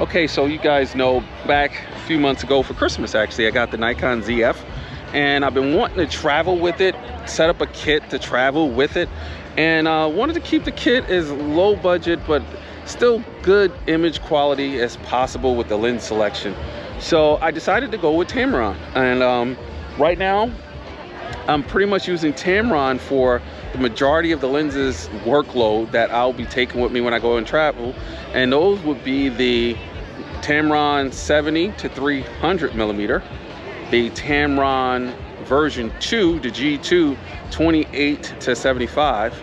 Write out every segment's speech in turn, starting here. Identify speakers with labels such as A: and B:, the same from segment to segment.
A: Okay, so you guys know back a few months ago for Christmas, actually, I got the Nikon ZF, and I've been wanting to travel with it, set up a kit to travel with it, and wanted to keep the kit as low budget but still good image quality as possible with the lens selection. So I decided to go with Tamron, and right now I'm pretty much using Tamron for the majority of the lenses workload that I'll be taking with me when I go and travel, and those would be the Tamron 70 to 300 millimeter, the Tamron version 2, the G2 28 to 75,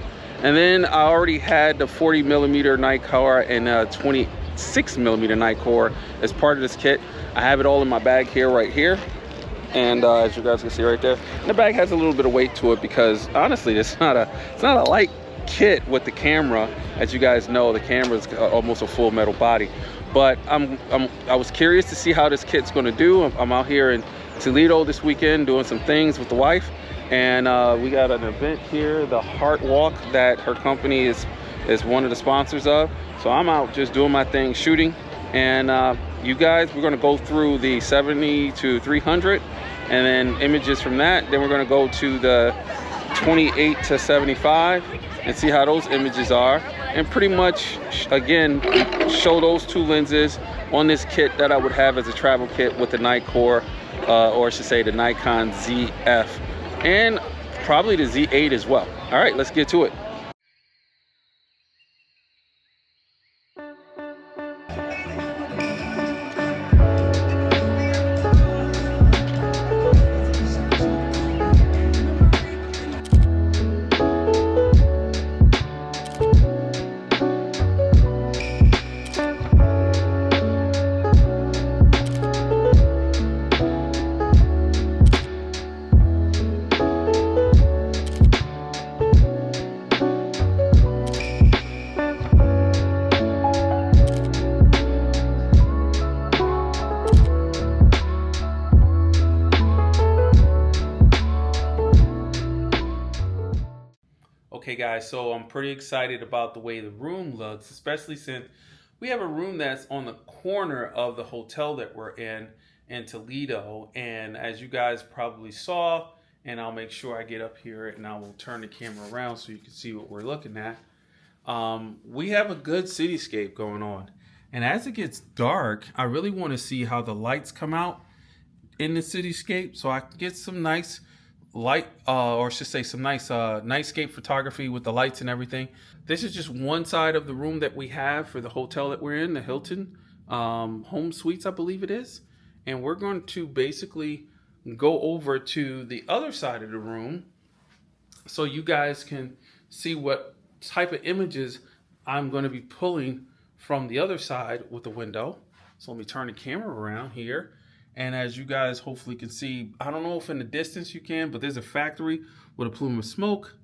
A: and then I already had the 40 millimeter night core and 26 millimeter night core as part of this kit. I have it all in my bag here, right here. And as you guys can see right there, and the bag has a little bit of weight to it because honestly, it's not a light kit with the camera. As you guys know, the camera is almost a full metal body. But I was curious to see how this kit's going to do. I'm out here in Toledo this weekend doing some things with the wife, and we got an event here, the Heart Walk, that her company is one of the sponsors of. So I'm out just doing my thing, shooting, and you guys, we're going to go through the 70 to 300 and then images from that. Then we're going to go to the 28 to 75 and see how those images are, and pretty much again show those two lenses on this kit that I would have as a travel kit with the night core, or I should say the Nikon ZF, and probably the Z8 as well. All right, let's get to it. Okay guys, so I'm pretty excited about the way the room looks, especially since we have a room that's on the corner of the hotel that we're in Toledo. And as you guys probably saw, and I'll make sure I get up here and I will turn the camera around so you can see what we're looking at. We have a good cityscape going on. And as it gets dark, I really want to see how the lights come out in the cityscape so I can get some nice light, or I should say some nice nightscape photography with the lights and everything. This is just one side of the room that we have for the hotel that we're in, the Hilton Home Suites, I believe it is. And we're going to basically go over to the other side of the room so you guys can see what type of images I'm going to be pulling from the other side with the window. So let me turn the camera around here. And as you guys hopefully can see, I don't know if in the distance you can, but there's a factory with a plume of smoke.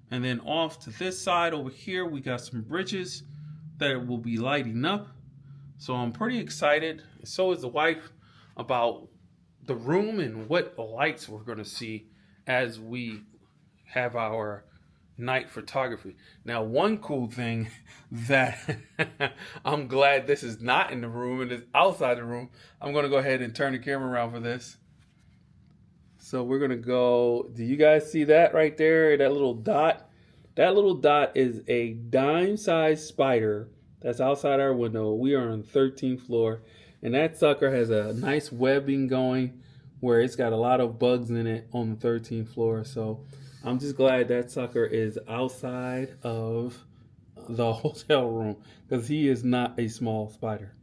A: And then off to this side over here, we got some bridges that will be lighting up. So I'm pretty excited. So is the wife about the room and what lights we're going to see as we have our night photography. Now, one cool thing that I'm glad this is not in the room and is outside the room. I'm going to go ahead and turn the camera around for this. So we're going to go, do you guys see that right there? That little dot? That little dot is a dime-sized spider that's outside our window. We are on the 13th floor, and that sucker has a nice webbing going where it's got a lot of bugs in it on the 13th floor. So I'm just glad that sucker is outside of the hotel room because he is not a small spider.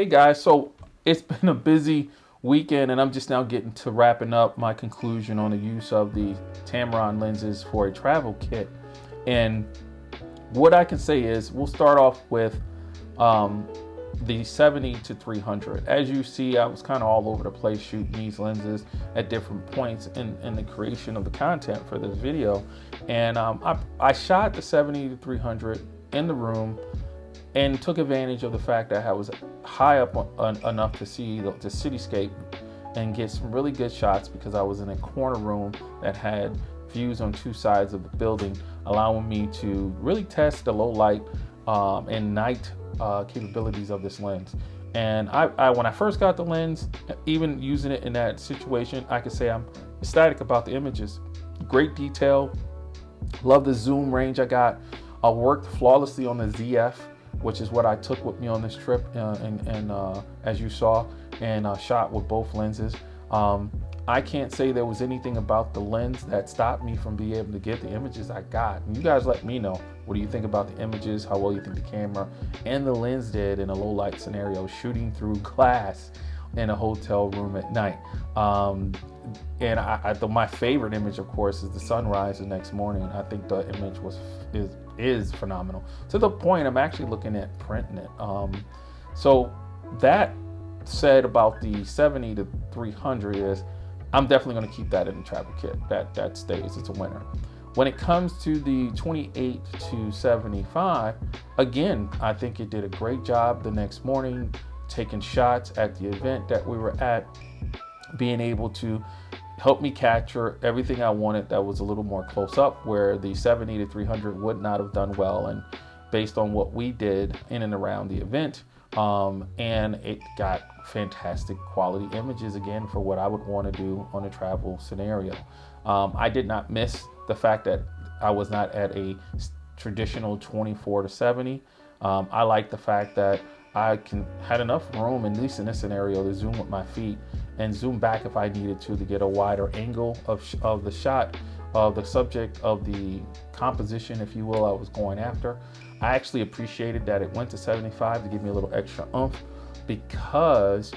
A: Hey guys, so it's been a busy weekend and I'm just now getting to wrapping up my conclusion on the use of the Tamron lenses for a travel kit. And what I can say is we'll start off with the 70 to 300. As you see, I was kind of all over the place shooting these lenses at different points in the creation of the content for this video. And I shot the 70 to 300 in the room and took advantage of the fact that I was high up enough to see the cityscape and get some really good shots, because I was in a corner room that had views on two sides of the building, allowing me to really test the low light and night capabilities of this lens. And when I first got the lens, even using it in that situation, I could say I'm ecstatic about the images. Great detail. Love the zoom range I got. I worked flawlessly on the ZF, which is what I took with me on this trip, and as you saw, and shot with both lenses. I can't say there was anything about the lens that stopped me from being able to get the images I got. And you guys let me know, what do you think about the images, how well you think the camera and the lens did in a low light scenario, shooting through glass in a hotel room at night. And my favorite image, of course, is the sunrise the next morning. I think the image is phenomenal, to the point I'm actually looking at printing it. So that said about the 70 to 300 is, I'm definitely going to keep that in the travel kit. That stays. It's a winner. When it comes to the 28 to 75, again, I think it did a great job the next morning, taking shots at the event that we were at, being able to help me capture everything I wanted that was a little more close up, where the 70 to 300 would not have done well. And based on what we did in and around the event, and it got fantastic quality images again for what I would want to do on a travel scenario. I did not miss the fact that I was not at a traditional 24 to 70. I like the fact that I had enough room, at least in this scenario, to zoom with my feet and zoom back if I needed to get a wider angle of the shot of the subject, of the composition, if you will, I was going after. I actually appreciated that it went to 75 to give me a little extra oomph, because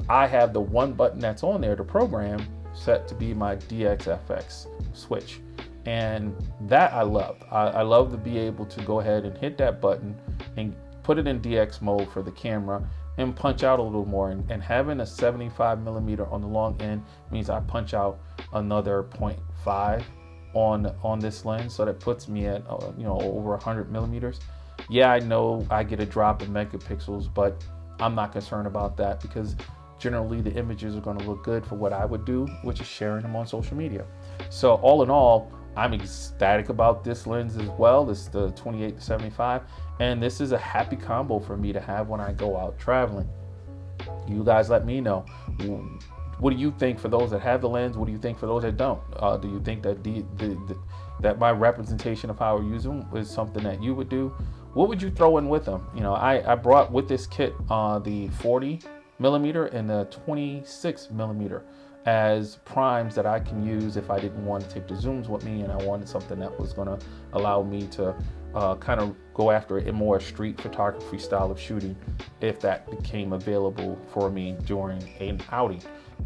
A: I have the one button that's on there, the program, set to be my DXFX switch. And that I love. I love to be able to go ahead and hit that button and put it in DX mode for the camera and punch out a little more. And having a 75 millimeter on the long end means I punch out another 0.5 on this lens, so that puts me at over 100 millimeters. Yeah, I know I get a drop in megapixels, but I'm not concerned about that, because generally the images are going to look good for what I would do, which is sharing them on social media. So all in all, I'm ecstatic about this lens as well. This is the 28 to 75, and this is a happy combo for me to have when I go out traveling. You guys let me know. What do you think for those that have the lens? What do you think for those that don't? Do you think that that my representation of how I use them is something that you would do? What would you throw in with them? I brought with this kit the 40 millimeter and the 26 millimeter as primes that I can use if I didn't want to take the zooms with me and I wanted something that was going to allow me to kind of go after a more street photography style of shooting, if that became available for me during an outing.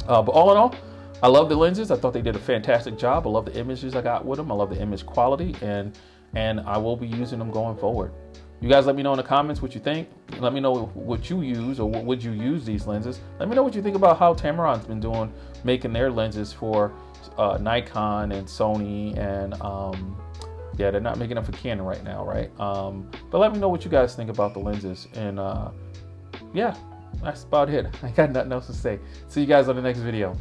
A: But all in all, I love the lenses. I thought they did a fantastic job. I love the images I got with them. I love the image quality, and I will be using them going forward. You guys let me know in the comments what you think. Let me know what you use, or what would you use these lenses. Let me know what you think about how Tamron's been doing, making their lenses for Nikon and Sony, and yeah, they're not making them for Canon right now, right? But let me know what you guys think about the lenses, and yeah, that's about it. I got nothing else to say. See you guys on the next video.